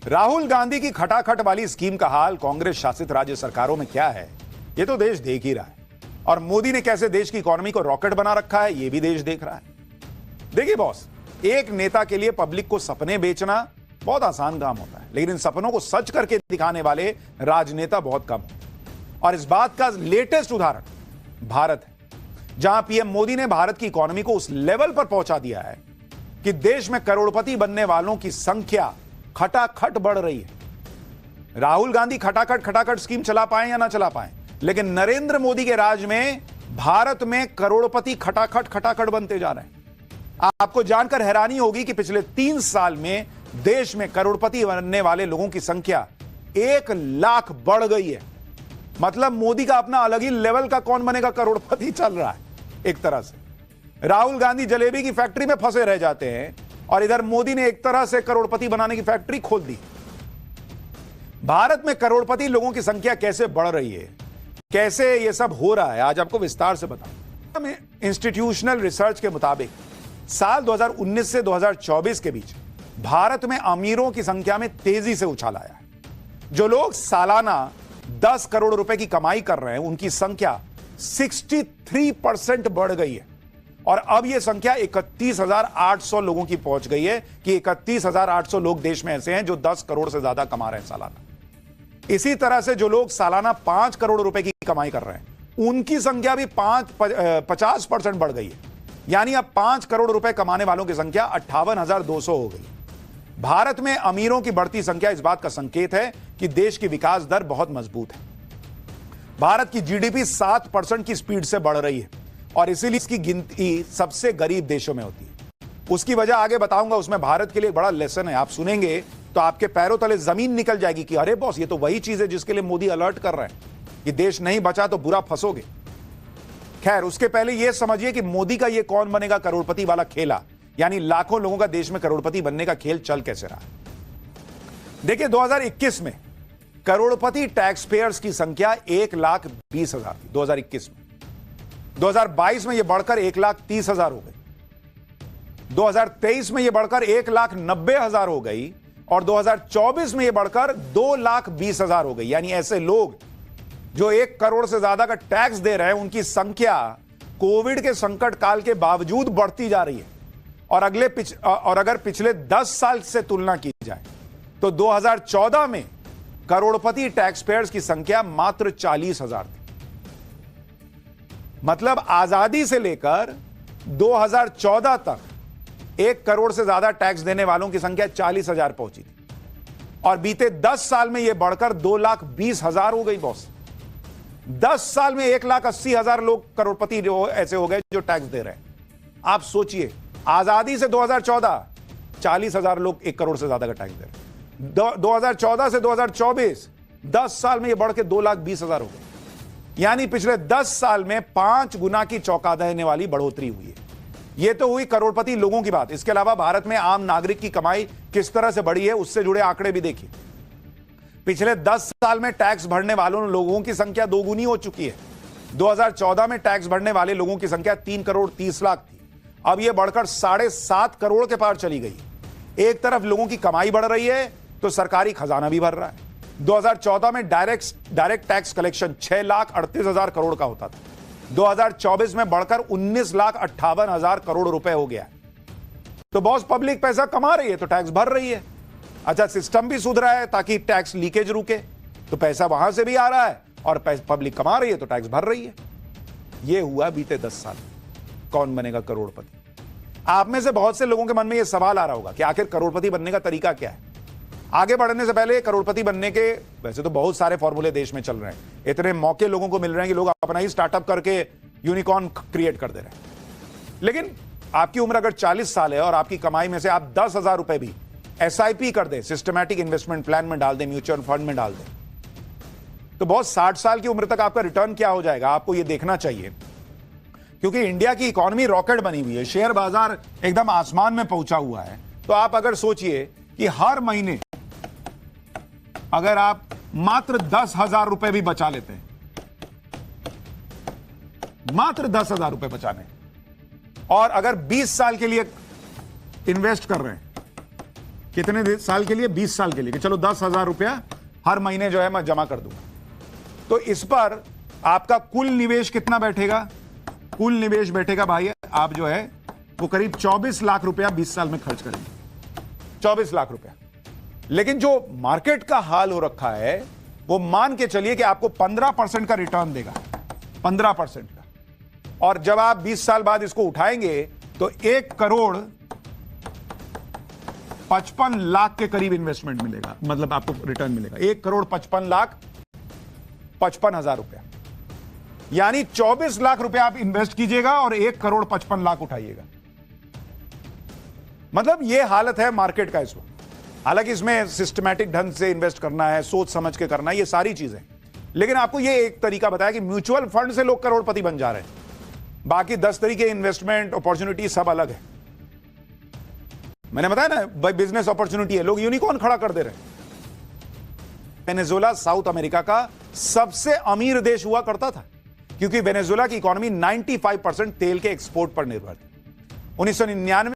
राहुल गांधी की खटाखट वाली स्कीम का हाल कांग्रेस शासित राज्य सरकारों में क्या है, ये तो देश देख ही रहा है। और मोदी ने कैसे देश की इकोनॉमी को रॉकेट बना रखा है, ये भी देश देख रहा है। देखिए बॉस, एक नेता के लिए पब्लिक को सपने बेचना बहुत आसान काम होता है, लेकिन इन सपनों को सच करके दिखाने वाले राजनेता बहुत कम होते हैं। और इस बात का लेटेस्ट उदाहरण भारत है, जहां पीएम मोदी ने भारत की इकोनॉमी को उस लेवल पर पहुंचा दिया है कि देश में करोड़पति बनने वालों की संख्या खटाखट बढ़ रही है। राहुल गांधी खटाखट स्कीम चला पाए या ना चला पाए, लेकिन नरेंद्र मोदी के राज में भारत में करोड़पति खटाखट बनते जा रहे हैं। आपको जानकर हैरानी होगी कि पिछले 3 साल में देश में करोड़पति बनने वाले लोगों की संख्या 1 लाख बढ़ गई है। मतलब मोदी का अपना अलग ही लेवल का कौन बनेगा करोड़पति चल रहा है एक तरह से। राहुल गांधी जलेबी की फैक्ट्री में फंसे रह जाते हैं और इधर मोदी ने एक तरह से करोड़पति बनाने की फैक्ट्री खोल दी। भारत में करोड़पति लोगों की संख्या कैसे बढ़ रही है, कैसे यह सब हो रहा है, आज आपको विस्तार से बताऊं। इंस्टीट्यूशनल रिसर्च के मुताबिक साल 2019 से 2024 के बीच भारत में अमीरों की संख्या में तेजी से उछाल आया है। जो लोग सालाना 10 करोड़ रुपए की कमाई कर रहे हैं, उनकी संख्या 63% बढ़ गई है और अब यह संख्या 31,800 लोगों की पहुंच गई है कि 31,800 लोग देश में ऐसे हैं जो 10 करोड़ से ज्यादा कमा रहे हैं सालाना। इसी तरह से जो लोग सालाना 5 करोड़ रुपए की कमाई कर रहे हैं, उनकी संख्या भी 50% बढ़ गई है। यानी अब 5 करोड़ रुपए कमाने वालों की संख्या 58,200 हो गई। भारत में अमीरों की बढ़ती संख्या इस बात का संकेत है कि देश की विकास दर बहुत मजबूत है। भारत की जीडीपी 7% की स्पीड से बढ़ रही है और इसीलिए इसकी गिनती सबसे गरीब देशों में होती है। उसकी वजह आगे बताऊंगा, उसमें भारत के लिए बड़ा लेसन है। आप सुनेंगे तो आपके पैरों तले जमीन निकल जाएगी कि अरे बॉस, ये तो वही चीज है जिसके लिए मोदी अलर्ट कर रहे हैं कि देश नहीं बचा तो बुरा फंसोगे। खैर, उसके पहले यह समझिए कि मोदी का यह कौन बनेगा करोड़पति वाला खेला, यानी लाखों लोगों का देश में करोड़पति बनने का खेल चल कैसे रहा। देखिए 2021 में करोड़पति टैक्स पेयर्स की संख्या 1,20,000 थी 2021 में। 2022 में यह बढ़कर 1,30,000 हो गई। 2023 में यह बढ़कर 1,90,000 हो गई और 2024 में यह बढ़कर 2,20,000 हो गई। यानी ऐसे लोग जो 1 करोड़ से ज्यादा का टैक्स दे रहे हैं, उनकी संख्या कोविड के संकट काल के बावजूद बढ़ती जा रही है। और अगर पिछले 10 साल से तुलना की जाए तो 2014 में करोड़पति टैक्स पेयर्स की संख्या मात्र 40,000 थी। मतलब आजादी से लेकर 2014 तक 1 करोड़ से ज्यादा टैक्स देने वालों की संख्या 40,000 पहुंची थी और बीते 10 साल में यह बढ़कर 2,20,000 हो गई बॉस। 10 साल में 1,80,000 लोग करोड़पति ऐसे हो गए जो टैक्स दे रहे हैं। आप सोचिए, आजादी से 2014 40,000 लोग 1 करोड़ से ज्यादा का टैक्स दे रहे हैं। 2014 से 2024 10 साल में यह बढ़ के 2,20,000 हो गए। यानी पिछले 10 साल में 5 गुना की चौंका देने वाली बढ़ोतरी हुई है। यह तो हुई करोड़पति लोगों की बात। इसके अलावा भारत में आम नागरिक की कमाई किस तरह से बढ़ी है, उससे जुड़े आंकड़े भी देखिए। पिछले 10 साल में टैक्स भरने वालों लोगों की संख्या 2 गुनी हो चुकी है। 2014 में टैक्स भरने वाले लोगों की संख्या 3 करोड़ 30 लाख थी, अब यह बढ़कर 7.5 करोड़ के पार चली गई। एक तरफ लोगों की कमाई बढ़ रही है तो सरकारी खजाना भी भर रहा है। 2014 में डायरेक्ट टैक्स कलेक्शन 6,38,000 करोड़ का होता था, 2024 में बढ़कर 19,58,000 करोड़ रुपए हो गया। तो बॉस, पब्लिक पैसा कमा रही है तो टैक्स भर रही है। अच्छा, सिस्टम भी सुधरा है ताकि टैक्स लीकेज रुके, तो पैसा वहां से भी आ रहा है और पब्लिक कमा रही है तो टैक्स भर रही है। यह हुआ बीते 10 साल। कौन बनेगा करोड़पति? आप में से बहुत से लोगों के मन में यह सवाल आ रहा होगा कि आखिर करोड़पति बनने का तरीका क्या है। आगे बढ़ने से पहले करोड़पति बनने के वैसे तो बहुत सारे फॉर्मूले देश में चल रहे हैं। इतने मौके लोगों को मिल रहे हैं कि लोग अपना ही स्टार्टअप करके यूनिकॉर्न क्रिएट कर दे रहे हैं। लेकिन आपकी उम्र अगर 40 साल है और आपकी कमाई में से आप 10,000 रुपए भी SIP कर दें, सिस्टमैटिक इन्वेस्टमेंट प्लान में डाल दें, म्यूचुअल फंड में डाल दें, तो बहुत 60 साल की उम्र तक आपका रिटर्न क्या हो जाएगा, आपको यह देखना चाहिए। क्योंकि इंडिया की इकोनॉमी रॉकेट बनी हुई है, शेयर बाजार एकदम आसमान में पहुंचा हुआ है। तो आप अगर सोचिए कि हर महीने अगर आप मात्र 10,000 रुपए भी बचा लेते हैं, मात्र 10,000 रुपए बचाने, और अगर 20 साल के लिए इन्वेस्ट कर रहे हैं कितने साल के लिए? 20 साल के लिए, कि चलो 10,000 रुपया हर महीने जो है मैं जमा कर दूंगा। तो इस पर आपका कुल निवेश कितना बैठेगा? कुल निवेश बैठेगा भाई, आप जो है वो करीब 24 लाख रुपया 20 साल में खर्च करेंगे, 24 लाख रुपया। लेकिन जो मार्केट का हाल हो रखा है वो मान के चलिए कि आपको 15% का रिटर्न देगा, 15% का। और जब आप 20 साल बाद इसको उठाएंगे तो 1,55 लाख के करीब इन्वेस्टमेंट मिलेगा, मतलब आपको रिटर्न मिलेगा 1,55,55,000 रुपया। यानी 24 लाख रुपया आप इन्वेस्ट कीजिएगा और 1,55 लाख उठाइएगा। मतलब यह हालत है मार्केट का इस वक्त। हालांकि इसमें सिस्टमैटिक ढंग से इन्वेस्ट करना है, सोच समझ के करना है, ये सारी चीजें। लेकिन आपको ये एक तरीका बताया कि म्यूचुअल फंड से लोग करोड़पति बन जा रहे हैं, बाकी 10 तरीके इन्वेस्टमेंट अपॉर्चुनिटी सब अलग है। मैंने बताया ना भाई, बिजनेस अपॉर्चुनिटी है, लोग यूनिकॉर्न खड़ा कर दे रहे हैं। वेनेजुएला साउथ अमेरिका का सबसे अमीर देश हुआ करता था क्योंकि वेनेजुएला की इकोनॉमी 95% तेल के एक्सपोर्ट पर निर्भर थी। 1999